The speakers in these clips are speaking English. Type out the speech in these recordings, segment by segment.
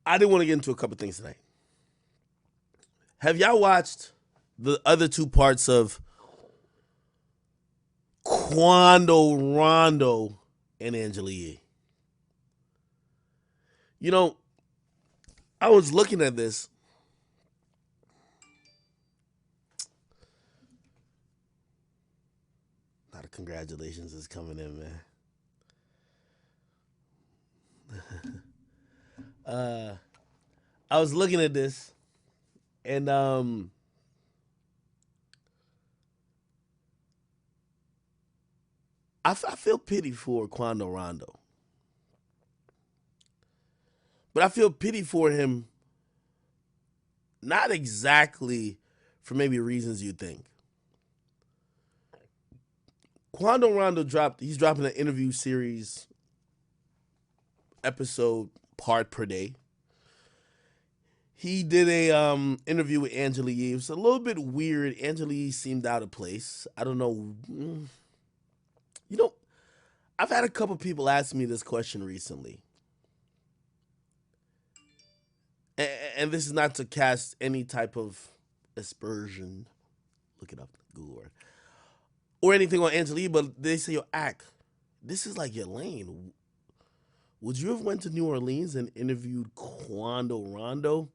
I didn't want to get into a couple things tonight. Have y'all watched the other two parts of Quando Rondo and Angela Yee? You know, I was looking at this. A lot of congratulations is coming in, man. Uh, I was looking at this, and I feel pity for Quando Rondo, but I feel pity for him not exactly for maybe reasons you think. Quando Rondo he's dropping an interview series episode part per day. He did a interview with Angela Yee. It was a little bit weird. Angela Yee seemed out of place. I don't know. You know, I've had a couple people ask me this question recently. And this is not to cast any type of aspersion. Look it up, Google, or anything on Angela Yee, but they say, yo, Ack, this is like your lane. Would you have went to New Orleans and interviewed Quando Rondo?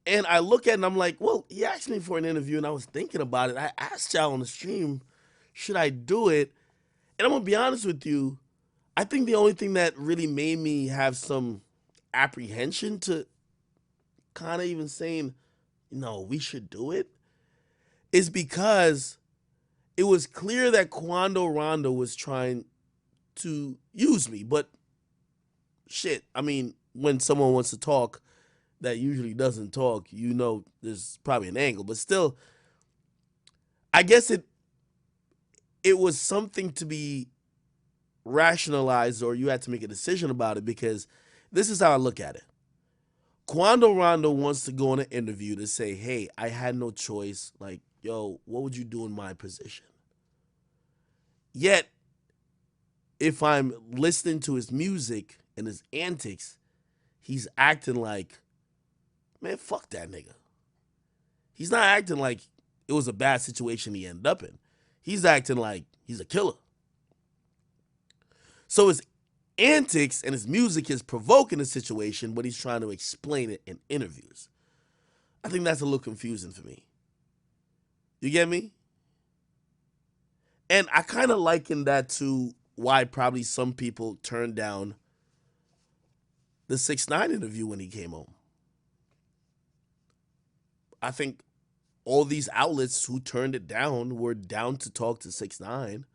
And I look at it and I'm like, well, he asked me for an interview and I was thinking about it. I asked y'all on the stream, should I do it? And I'm going to be honest with you. I think the only thing that really made me have some apprehension to kind of even saying, no, we should do it is because it was clear that Quando Rondo was trying to use me. But shit, I mean, when someone wants to talk that usually doesn't talk, you know, there's probably an angle. But still, I guess it was something to be rationalized, or you had to make a decision about it, because this is how I look at it. Quando Rondo wants to go on an interview to say, hey, I had no choice. Like, yo, what would you do in my position? Yet, if I'm listening to his music and his antics, he's acting like, man, fuck that nigga. He's not acting like it was a bad situation he ended up in. He's acting like he's a killer. So his antics and his music is provoking the situation, but he's trying to explain it in interviews. I think that's a little confusing for me. You get me? And I kind of liken that to why probably some people turned down the 6ix9ine interview when he came home. I think all these outlets who turned it down were down to talk to 6ix9ine.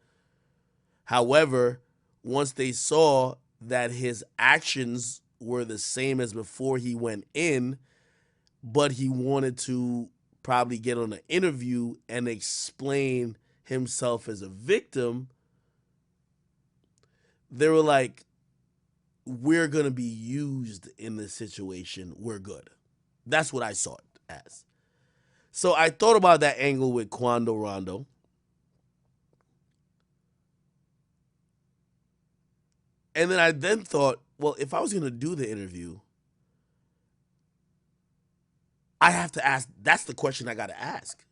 However, once they saw that his actions were the same as before he went in, but he wanted to probably get on an interview and explain himself as a victim, they were like, we're going to be used in this situation. We're good. That's what I saw it as. So I thought about that angle with Quando Rondo. And then I thought, well, if I was going to do the interview, I have to ask, that's the question I got to ask.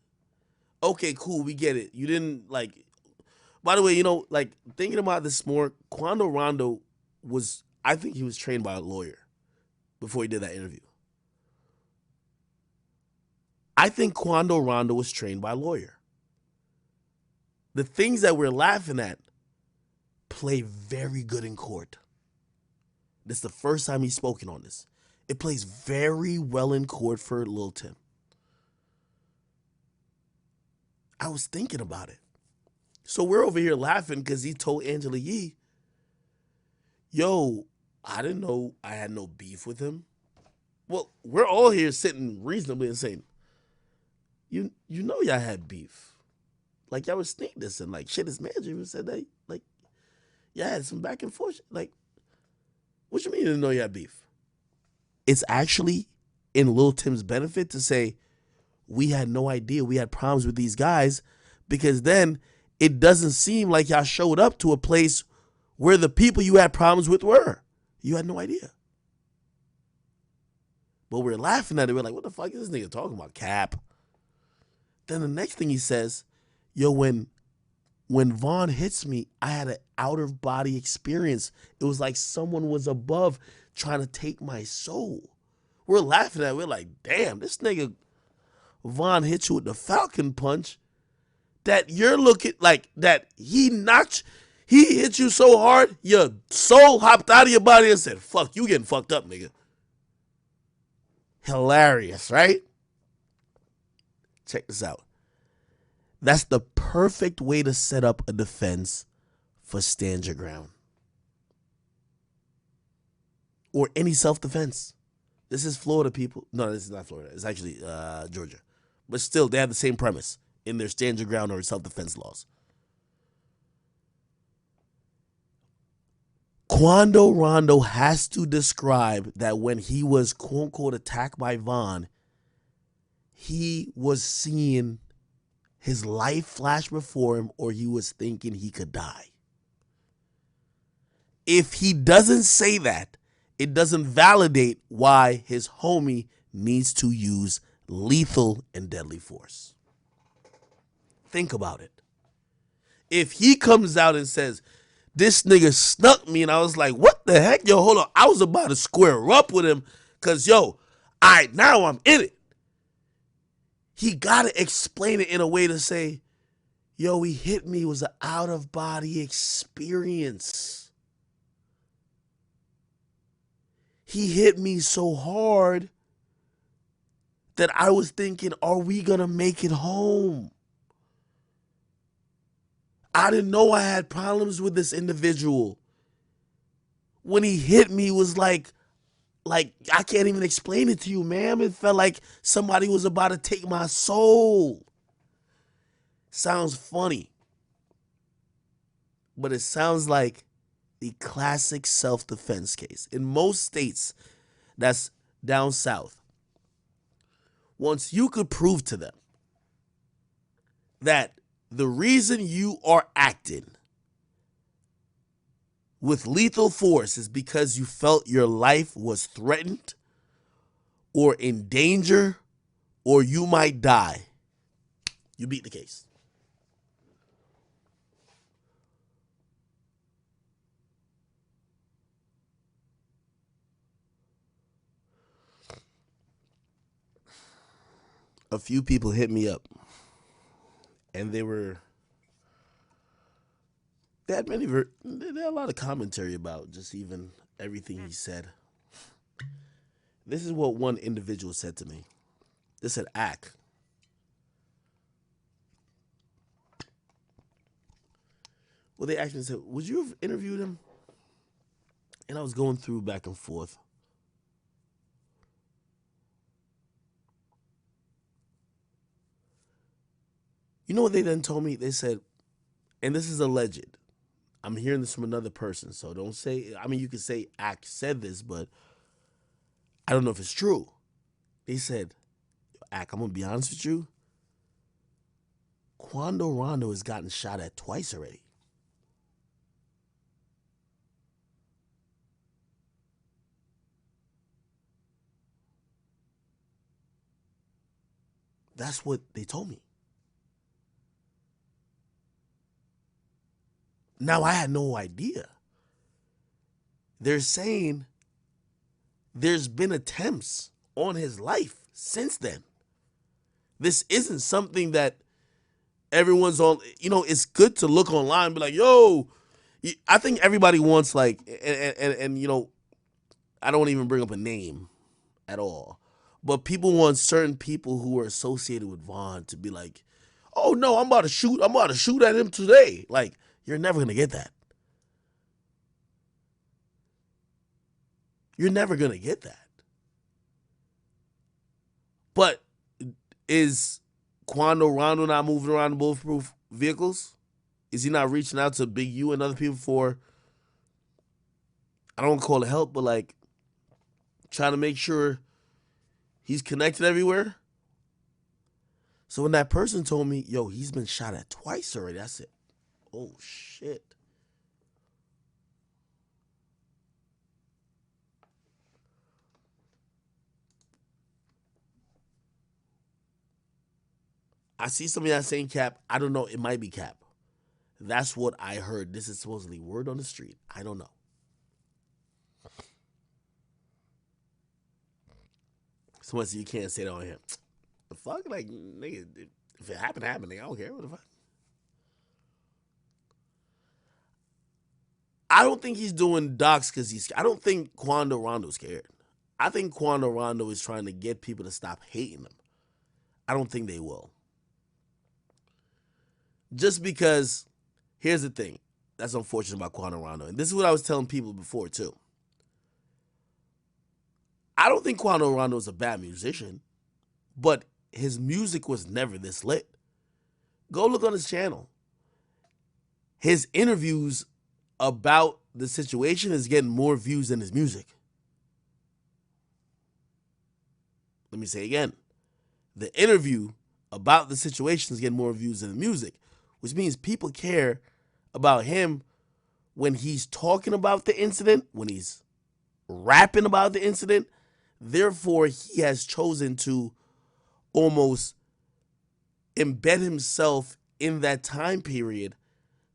Okay, cool, we get it. You didn't like, by the way, you know, like thinking about this more, Quando Rondo was, I think he was trained by a lawyer before he did that interview. I think Quando Rondo was trained by a lawyer. The things that we're laughing at play very good in court. This is the first time he's spoken on this. It plays very well in court for Lil Tim. I was thinking about it. So we're over here laughing because he told Angela Yee, yo, I didn't know I had no beef with him. Well, we're all here sitting reasonably and saying, you know y'all had beef. Like y'all was sneak this and like shit, his manager even said that like y'all had some back and forth. Like, what you mean you didn't know you had beef? It's actually in Lil Tim's benefit to say, we had no idea we had problems with these guys, because then it doesn't seem like y'all showed up to a place where the people you had problems with were. You had no idea. But we're laughing at it. We're like, what the fuck is this nigga talking about? Cap. Then the next thing he says, yo, when Vaughn hits me, I had an out of body experience. It was like someone was above trying to take my soul. We're laughing at it. We're like, damn, this nigga Vaughn hit you with the Falcon punch that you're looking like that he hit you so hard, your soul hopped out of your body and said, fuck, you getting fucked up, nigga. Hilarious, right? Check this out. That's the perfect way to set up a defense for stand your ground. Or any self-defense. This is Florida, people. No, this is not Florida. It's actually Georgia. But still, they have the same premise in their stand your ground or self-defense laws. Quando Rondo has to describe that when he was quote-unquote attacked by Vaughn, he was seeing his life flash before him or he was thinking he could die. If he doesn't say that, it doesn't validate why his homie needs to use lethal and deadly force. Think about it. If he comes out and says, this nigga snuck me, and I was like, what the heck? Yo, hold on. I was about to square up with him because, yo, all right, now I'm in it. He got to explain it in a way to say, yo, he hit me. It was an out-of-body experience. He hit me so hard that I was thinking, are we going to make it home? I didn't know I had problems with this individual. When he hit me, it was like I can't even explain it to you, ma'am. It felt like somebody was about to take my soul. Sounds funny. But it sounds like the classic self-defense case. In most states that's down south, once you could prove to them that the reason you are acting with lethal force is because you felt your life was threatened or in danger or you might die, you beat the case. A few people hit me up and they had a lot of commentary about just even everything he said. This is what one individual said to me. They said, Ak, well, they actually said, would you have interviewed him? And I was going through back and forth. You know what they then told me? They said, and this is alleged. I'm hearing this from another person, so don't say, I mean, you could say Ak said this, but I don't know if it's true. They said, Ak, I'm going to be honest with you. Quando Rondo has gotten shot at twice already. That's what they told me. Now, I had no idea. They're saying there's been attempts on his life since then. This isn't something that everyone's on. You know, it's good to look online and be like, yo, I think everybody wants like, and you know, I don't even bring up a name at all. But people want certain people who are associated with Vaughn to be like, oh no, I'm about to shoot at him today. Like, you're never gonna get that. You're never gonna get that. But is Quando Rondo not moving around in bulletproof vehicles? Is he not reaching out to Big U and other people for, I don't call it help, but like trying to make sure he's connected everywhere? So when that person told me, yo, he's been shot at twice already, I said, oh shit. I see some of y'all saying cap. I don't know. It might be cap. That's what I heard. This is supposedly word on the street. I don't know. Someone said you can't say that on here. The fuck? Like, nigga, if it happened, happened. Nigga, I don't care. What the fuck? I don't think he's doing docs because I don't think Quando Rondo's scared. I think Quando Rondo is trying to get people to stop hating him. I don't think they will. Just because, here's the thing. That's unfortunate about Quando Rondo. And this is what I was telling people before, too. I don't think Quando Rondo is a bad musician, but his music was never this lit. Go look on his channel. His interviews about the situation is getting more views than his music. Let me say again. The interview about the situation is getting more views than the music, which means people care about him when he's talking about the incident, when he's rapping about the incident. Therefore, he has chosen to almost embed himself in that time period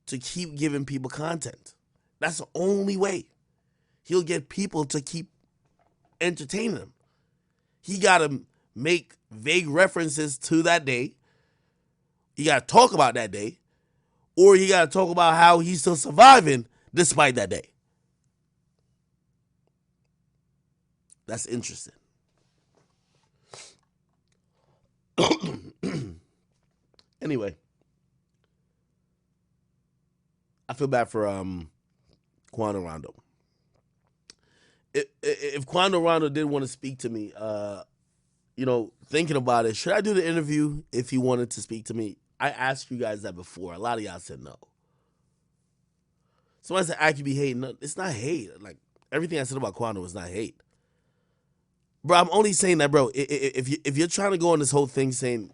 to keep giving people content. That's the only way he'll get people to keep entertaining him. He got to make vague references to that day. He got to talk about that day. Or he got to talk about how he's still surviving despite that day. That's interesting. Anyway, I feel bad for Quando Rondo. If Quando Rondo did want to speak to me, thinking about it, should I do the interview if he wanted to speak to me? I asked you guys that before. A lot of y'all said no. Someone said I could be hating. No, it's not hate. Like, everything I said about Quando was not hate. Bro, I'm only saying that, bro. If you're trying to go on this whole thing saying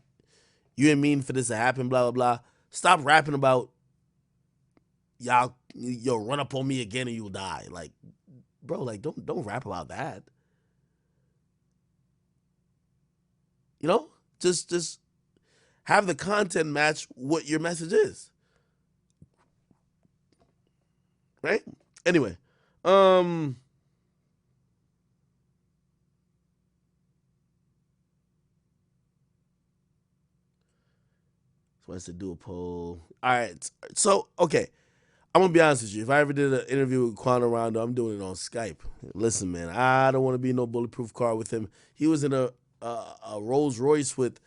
you didn't mean for this to happen, blah, blah, blah, stop rapping about you'll run up on me again and you'll die. Like, bro, like, don't rap about that. You know? Just have the content match what your message is. Right? Anyway. So I said do a poll. All right. So, okay. I'm going to be honest with you. If I ever did an interview with Quando Rondo, I'm doing it on Skype. Listen, man, I don't want to be no bulletproof car with him. He was in a Rolls Royce with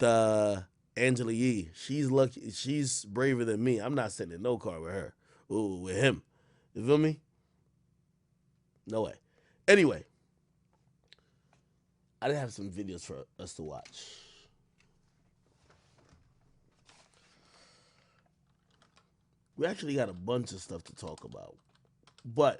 Angela Yee. She's lucky. She's braver than me. I'm not sitting in no car with her. Ooh, with him. You feel me? No way. Anyway, I did have some videos for us to watch. We actually got a bunch of stuff to talk about. But